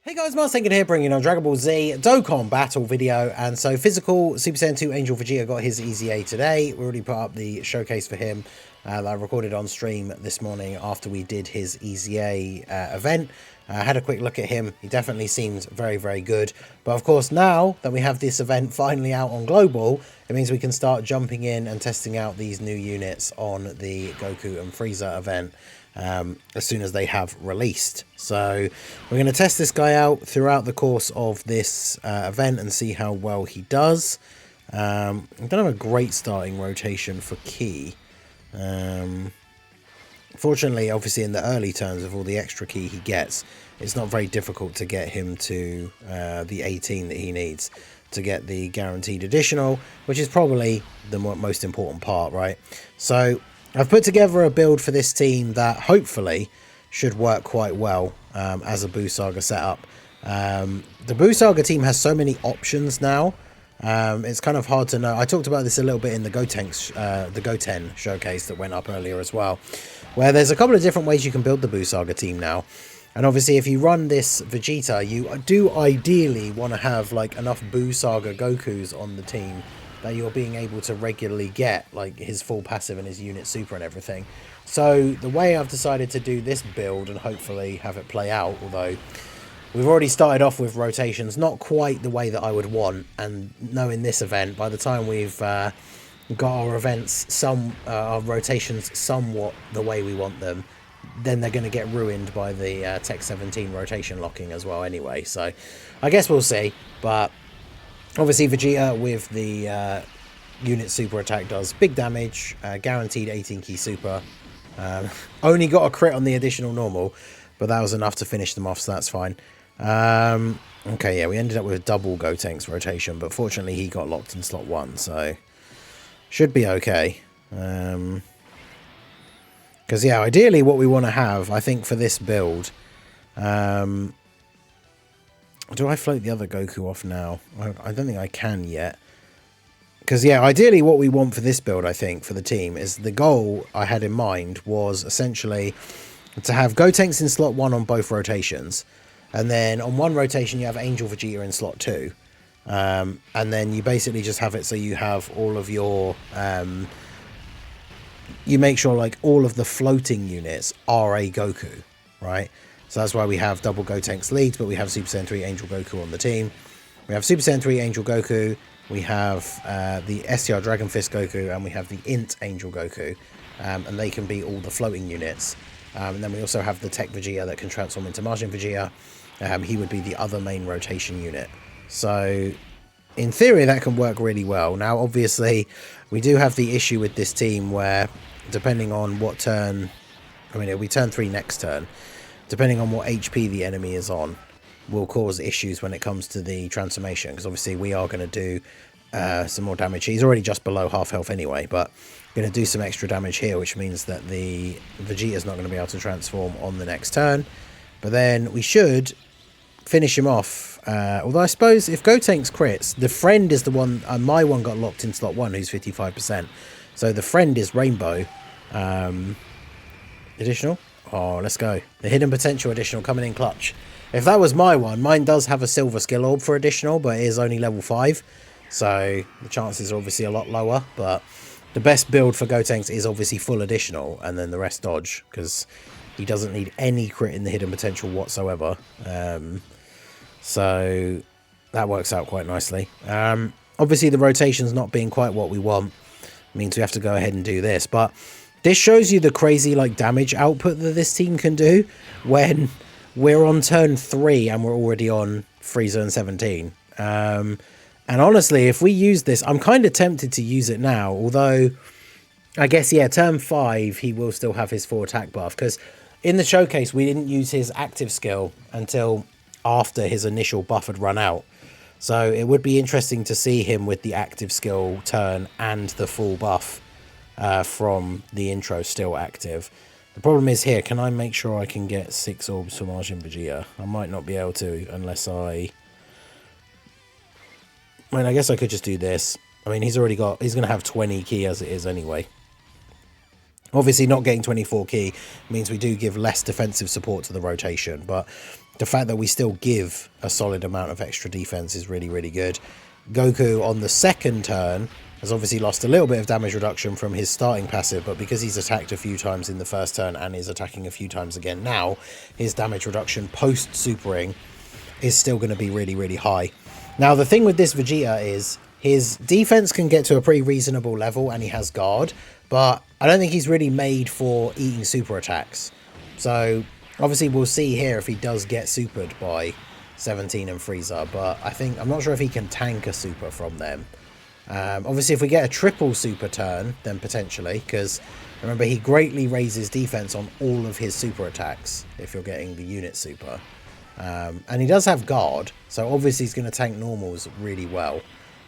Hey guys, Mars here, bringing on Dragon Ball Z Dokkan battle video. And so physical Super Saiyan 2 Angel Vegeta got his EZA today. We already put up the showcase for him that I recorded on stream this morning after we did his EZA event. I had a quick look at him. He definitely seems very, very good. But of course, now that we have this event finally out on Global, it means we can start jumping in and testing out these new units on the Goku and Frieza event as soon as they have released. So we're going to test this guy out throughout the course of this event and see how well he does. I don't have a great starting rotation for Ki. Fortunately, obviously in the early turns with all the extra Ki he gets, it's not very difficult to get him to the 18 that he needs to get the guaranteed additional, which is probably the most important part, right? So I've put together a build for this team that hopefully should work quite well as a Buu Saga setup. The Buu Saga team has so many options now. It's kind of hard to know. I talked about this a little bit in the Goten showcase that went up earlier as well, where there's a couple of different ways you can build the Buu Saga team now. And obviously if you run this Vegeta, you do ideally want to have like enough Buu Saga Gokus on the team that you're being able to regularly get like his full passive and his unit super and everything. So the way I've decided to do this build and hopefully have it play out, although we've already started off with rotations not quite the way that I would want, and knowing this event, by the time we've got our events, our rotations somewhat the way we want them, then they're going to get ruined by the Tech 17 rotation locking as well anyway. So I guess we'll see. But obviously Vegeta with the unit super attack does big damage, guaranteed 18 key super. Only got a crit on the additional normal, but that was enough to finish them off, so that's fine. Okay, yeah, we ended up with a double Gotenks rotation, but fortunately he got locked in slot 1, so should be okay. Because, yeah, ideally what we want to have, I think, for this build... do I float the other Goku off now? I don't think I can yet. Because, yeah, ideally what we want for this build, I think, for the team, is the goal I had in mind was essentially to have Gotenks in slot 1 on both rotations. And then on one rotation you have Angel Vegeta in slot 2. And then you basically just have it so you have all of your... you make sure like all of the floating units are a Goku, right? So that's why we have double Gotenks leads, but we have Super Saiyan 3 Angel Goku on the team. We have Super Saiyan 3 Angel Goku, we have the STR Dragon Fist Goku, and we have the Int Angel Goku. And they can be all the floating units. And then we also have the Tech Vegeta that can transform into Majin Vegeta. He would be the other main rotation unit. So in theory that can work really well. Now obviously we do have the issue with this team where depending on what turn, I mean it'll be turn 3 next turn, depending on what HP the enemy is on, will cause issues when it comes to the transformation, because obviously we are going to do some more damage. He's already just below half health anyway, but going to do some extra damage here, which means that the Vegeta is not going to be able to transform on the next turn. But then we should finish him off. Although I suppose if Gotenks crits, the friend is the one, my one got locked in slot 1 who's 55%. So the friend is Rainbow. Additional? Oh, let's go. The hidden potential additional coming in clutch. If that was my one, mine does have a silver skill orb for additional, but it is only level 5. So the chances are obviously a lot lower. But the best build for Gotenks is obviously full additional and then the rest dodge, because he doesn't need any crit in the hidden potential whatsoever. So that works out quite nicely. Obviously the rotations not being quite what we want means we have to go ahead and do this. But this shows you the crazy like damage output that this team can do when we're on turn 3 and we're already on Frieza and 17. And honestly, if we use this, I'm kind of tempted to use it now. Although, I guess, yeah, turn 5, he will still have his 4 attack buff. Because in the showcase, we didn't use his active skill until after his initial buff had run out. So it would be interesting to see him with the active skill turn and the full buff from the intro still active. The problem is here, can I make sure I can get 6 orbs for Majin Vegeta? I might not be able to unless I mean, I guess I could just do this. I mean, he's going to have 20 key as it is anyway. Obviously, not getting 24 key means we do give less defensive support to the rotation, but the fact that we still give a solid amount of extra defense is really, really good. Goku on the second turn has obviously lost a little bit of damage reduction from his starting passive, but because he's attacked a few times in the first turn and is attacking a few times again now, his damage reduction post supering is still going to be really, really high. Now, the thing with this Vegeta is his defense can get to a pretty reasonable level and he has guard, but I don't think he's really made for eating super attacks. So obviously we'll see here if he does get supered by 17 and Frieza, but I'm not sure if he can tank a super from them. Obviously, if we get a triple super turn, then potentially, because remember, he greatly raises defense on all of his super attacks if you're getting the unit super. And he does have guard, so obviously he's going to tank normals really well.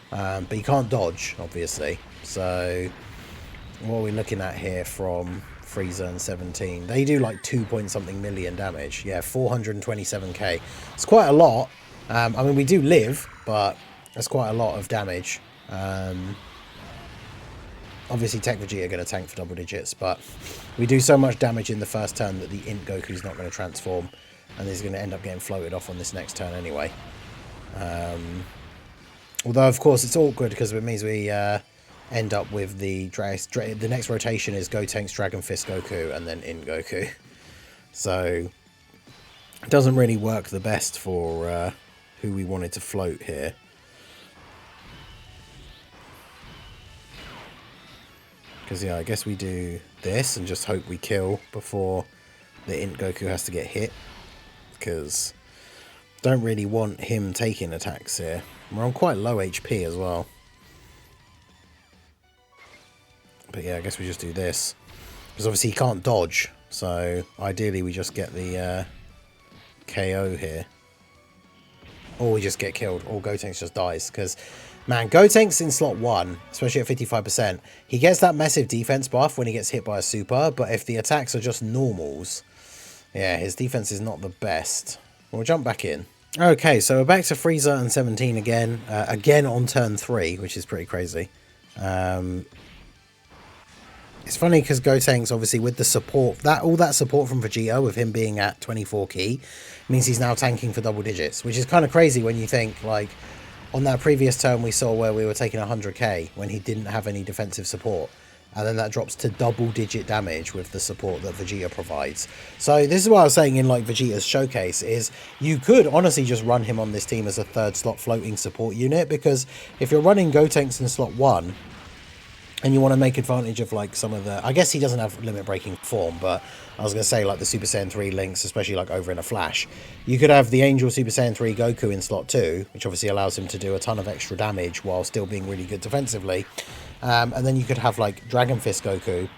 But he can't dodge, obviously. So what are we looking at here from Frieza and 17? They do like 2 point something million damage. Yeah, 427k. It's quite a lot. I mean, we do live, but that's quite a lot of damage. Obviously Tech Vegeta are going to tank for double digits, but we do so much damage in the first turn that the Int Goku is not going to transform, and he's going to end up getting floated off on this next turn anyway. Although of course it's awkward because it means we end up with the next rotation is Gotenks, Dragon Fist Goku, and then Int Goku. So it doesn't really work the best for who we wanted to float here. Because, yeah, I guess we do this and just hope we kill before the Int Goku has to get hit. Because don't really want him taking attacks here. We're on quite low HP as well. But, yeah, I guess we just do this. Because, obviously, he can't dodge. So, ideally, we just get the KO here. Or we just get killed. Or Gotenks just dies. Because... man, Gotenks in slot 1, especially at 55%, he gets that massive defense buff when he gets hit by a super, but if the attacks are just normals, yeah, his defense is not the best. We'll jump back in. Okay, so we're back to Frieza and 17 again, again on turn 3, which is pretty crazy. It's funny because Gotenks, obviously, with the support, all that support from Vegeta, with him being at 24 key, means he's now tanking for double digits, which is kind of crazy when you think, like, on that previous turn we saw where we were taking 100k when he didn't have any defensive support. And then that drops to double-digit damage with the support that Vegeta provides. So this is what I was saying in like Vegeta's showcase, is you could honestly just run him on this team as a third slot floating support unit, because if you're running Gotenks in slot 1, and you want to make advantage of like some of the... I guess he doesn't have limit breaking form, but I was going to say like the Super Saiyan 3 links, especially like over in a flash. You could have the Angel Super Saiyan 3 Goku in slot 2, which obviously allows him to do a ton of extra damage while still being really good defensively. And then you could have like Dragon Fist Goku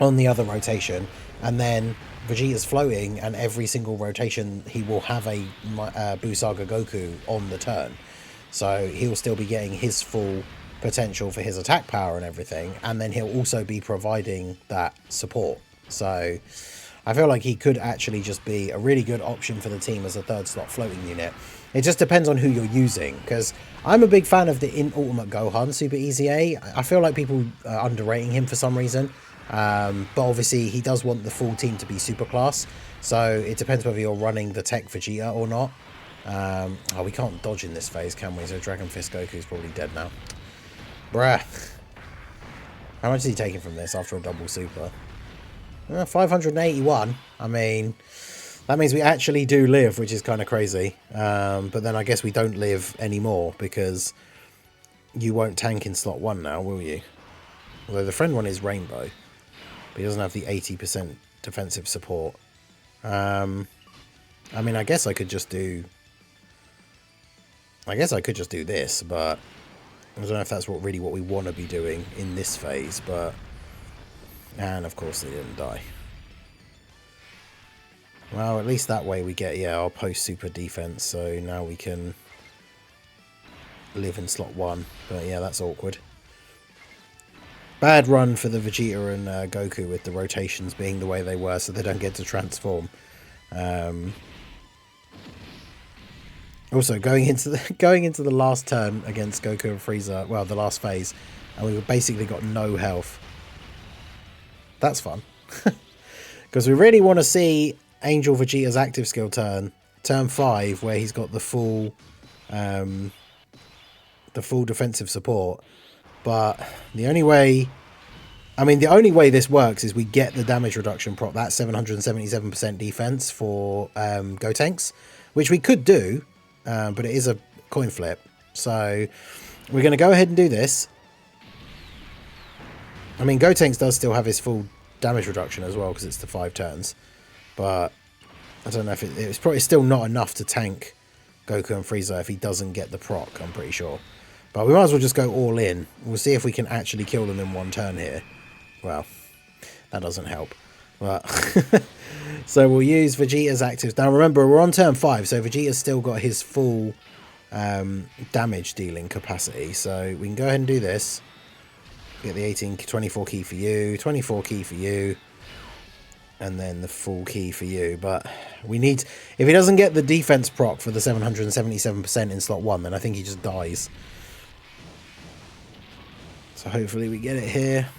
on the other rotation, and then Vegeta's floating, and every single rotation he will have a Buu Saga Goku on the turn. So he'll still be getting his full potential for his attack power and everything, and then he'll also be providing that support. So I feel like he could actually just be a really good option for the team as a third slot floating unit. It just depends on who you're using, because I'm a big fan of the Ultimate Gohan Super EZA. I feel like people are underrating him for some reason, but obviously he does want the full team to be super class, so it depends whether you're running the Tech Vegeta or not. Oh, we can't dodge in this phase, can we? So Dragon Fist Goku's probably dead now. Bruh. How much is he taking from this after a double super? 581. I mean, that means we actually do live, which is kind of crazy. But then I guess we don't live anymore, because you won't tank in slot 1 now, will you? Although the friend one is Rainbow, but he doesn't have the 80% defensive support. I mean, I guess I could just do this, but I don't know if that's really what we want to be doing in this phase, but... And, of course, they didn't die. Well, at least that way we get, yeah, our post-super defense, so now we can live in slot 1. But, yeah, that's awkward. Bad run for the Vegeta and Goku with the rotations being the way they were, so they don't get to transform. Also, going into the last turn against Goku and Frieza, well, the last phase, and we've basically got no health. That's fun. Because we really want to see Angel Vegeta's active skill turn 5, where he's got the full defensive support. But the only way, I mean, the only way this works is we get the damage reduction prop. That's 777% defense for Gotenks, which we could do, but it is a coin flip. So we're going to go ahead and do this. I mean, Gotenks does still have his full damage reduction as well, because it's the 5 turns. But I don't know if it's probably still not enough to tank Goku and Frieza if he doesn't get the proc, I'm pretty sure. But we might as well just go all in. We'll see if we can actually kill them in one turn here. Well, that doesn't help. But so we'll use Vegeta's actives. Now remember, we're on turn 5, so Vegeta's still got his full damage dealing capacity. So we can go ahead and do this. Get the 24 key for you, 24 key for you, and then the full key for you. But we need, if he doesn't get the defense proc for the 777% in slot 1, then I think he just dies. So hopefully we get it here.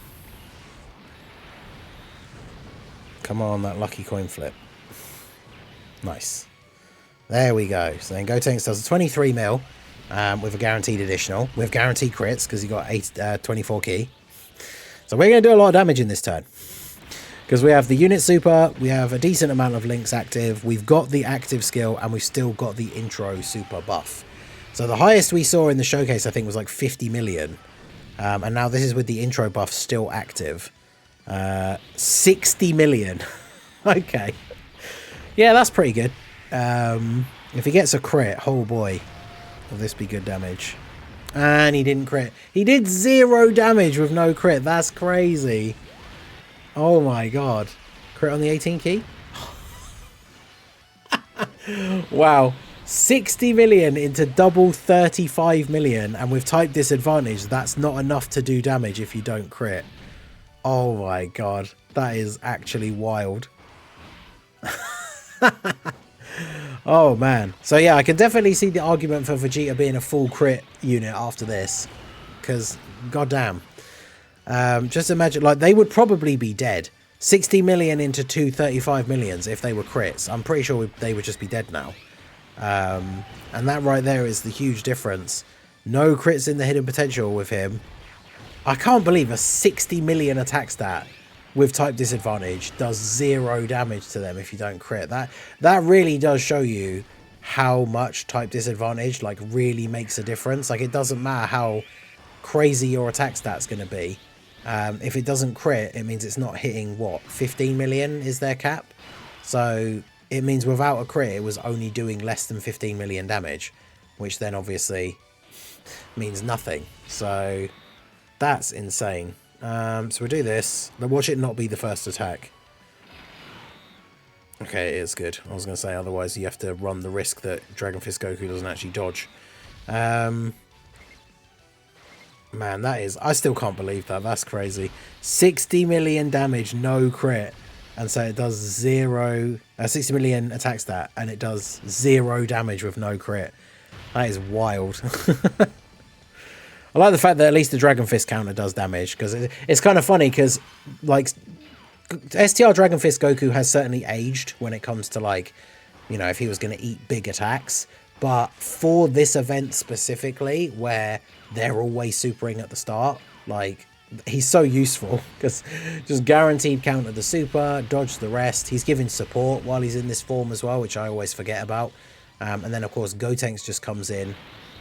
Come on, that lucky coin flip. Nice. There we go. So then Gotenks does a 23 mil with a guaranteed additional. With guaranteed crits because he got 24 key. So we're going to do a lot of damage in this turn. Because we have the unit super, we have a decent amount of links active, we've got the active skill, and we've still got the intro super buff. So the highest we saw in the showcase, I think, was like 50 million. And now this is with the intro buff still active. 60 million. Okay. Yeah, that's pretty good. If he gets a crit, oh boy, will this be good damage. And he didn't crit. He did 0 damage with no crit. That's crazy. Oh my god. Crit on the 18 key? Wow. 60 million into double 35 million, and with type disadvantage, that's not enough to do damage if you don't crit. Oh my god. That is actually wild. Oh man. So yeah, I can definitely see the argument for Vegeta being a full crit unit after this. Because, goddamn. Just imagine, like, they would probably be dead. 60 million into 235 millions if they were crits. I'm pretty sure they would just be dead now. And that right there is the huge difference. No crits in the hidden potential with him. I can't believe a 60 million attack stat with type disadvantage does 0 damage to them if you don't crit. That really does show you how much type disadvantage like really makes a difference. Like, it doesn't matter how crazy your attack stat's going to be. If it doesn't crit, it means it's not hitting, what, 15 million is their cap? So it means without a crit, it was only doing less than 15 million damage, which then obviously means nothing. So that's insane. So we'll do this. Now watch it not be the first attack. Okay, it is good. I was going to say, otherwise you have to run the risk that Dragon Fist Goku doesn't actually dodge. Man, that is... I still can't believe that. That's crazy. 60 million damage, no crit. And so it does 60 million attack stat, and it does 0 damage with no crit. That is wild. I like the fact that at least the Dragon Fist counter does damage, because it's kind of funny, because, like, STR Dragon Fist Goku has certainly aged when it comes to, like, you know, if he was going to eat big attacks. But for this event specifically, where they're always supering at the start, like, he's so useful, because just guaranteed counter the super, dodge the rest. He's giving support while he's in this form as well, which I always forget about. And then, of course, Gotenks just comes in,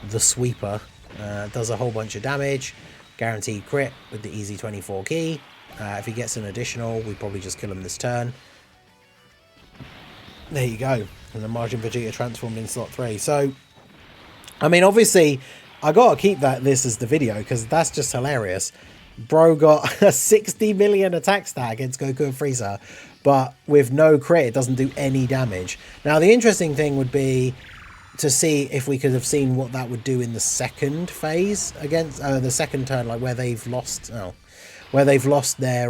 the sweeper, does a whole bunch of damage, guaranteed crit with the easy 24 key. If he gets an additional, we probably just kill him this turn. There you go. And the Majin Vegeta transformed in slot 3. So, I mean, obviously, I gotta keep this as the video, because that's just hilarious. Bro got a 60 million attack stat against Goku and Frieza, but with no crit, it doesn't do any damage. Now, the interesting thing would be to see if we could have seen what that would do in the second phase against the second turn, like where they've lost their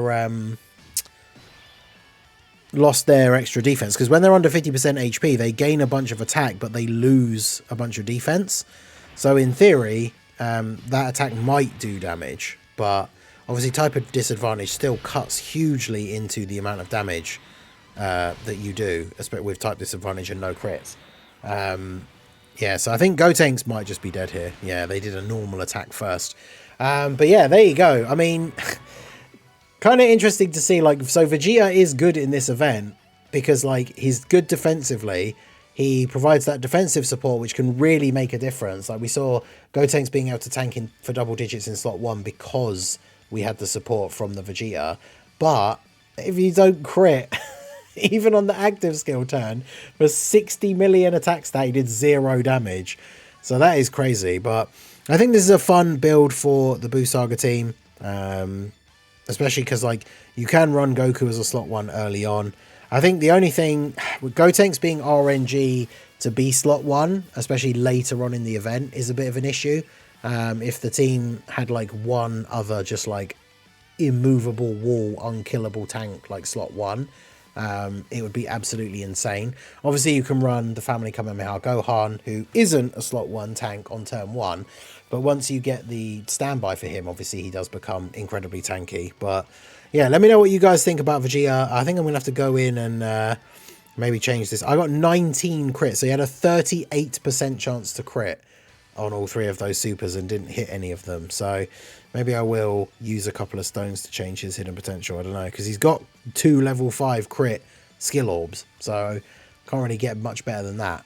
extra defense. Because when they're under 50% HP, they gain a bunch of attack, but they lose a bunch of defense. So in theory, that attack might do damage, but Obviously, type of disadvantage still cuts hugely into the amount of damage that you do, especially with type disadvantage and no crits. Yeah, so I think Gotenks might just be dead here. Yeah, they did a normal attack first. But yeah, there you go. I mean, kind of interesting to see, like, so Vegeta is good in this event because, like, he's good defensively. He provides that defensive support, which can really make a difference. Like, we saw Gotenks being able to tank in for double digits in slot 1 because we had the support from the Vegeta. But if you don't crit, even on the active skill turn, for 60 million attack stat, he did 0 damage. So that is crazy. But I think this is a fun build for the Buu Saga team. Especially because, like, you can run Goku as a slot 1 early on. I think the only thing with Gotenks being RNG to be slot 1, especially later on in the event, is a bit of an issue. If the team had, like, one other just, like, immovable wall, unkillable tank like slot 1, it would be absolutely insane. Obviously, you can run the Family Kamehameha Gohan, who isn't a slot 1 tank on turn 1, but once you get the standby for him, obviously he does become incredibly tanky. But yeah, let me know what you guys think about Vegeta. I think I'm gonna have to go in and maybe change this. I got 19 crits, so he had a 38% chance to crit on all 3 of those supers and didn't hit any of them. So maybe I will use a couple of stones to change his hidden potential. I don't know, because he's got 2 level 5 crit skill orbs, so can't really get much better than that.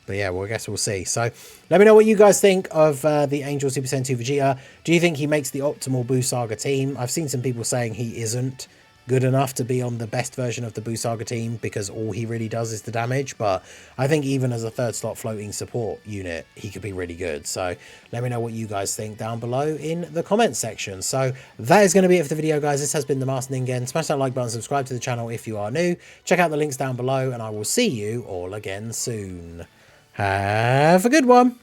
But yeah, well, I guess we'll see. So let me know what you guys think of the Angel Super Saiyan 2 Vegeta. Do you think he makes the optimal Buu Saga team? I've seen some people saying he isn't good enough to be on the best version of the Buu Saga team because all he really does is the damage. But I think even as a 3rd slot floating support unit, he could be really good. So let me know what you guys think down below in the comments section. So that is going to be it for the video, guys. This has been the Master Ningen. Smash that like button, subscribe to the channel if you are new. Check out the links down below, and I will see you all again soon. Have a good one.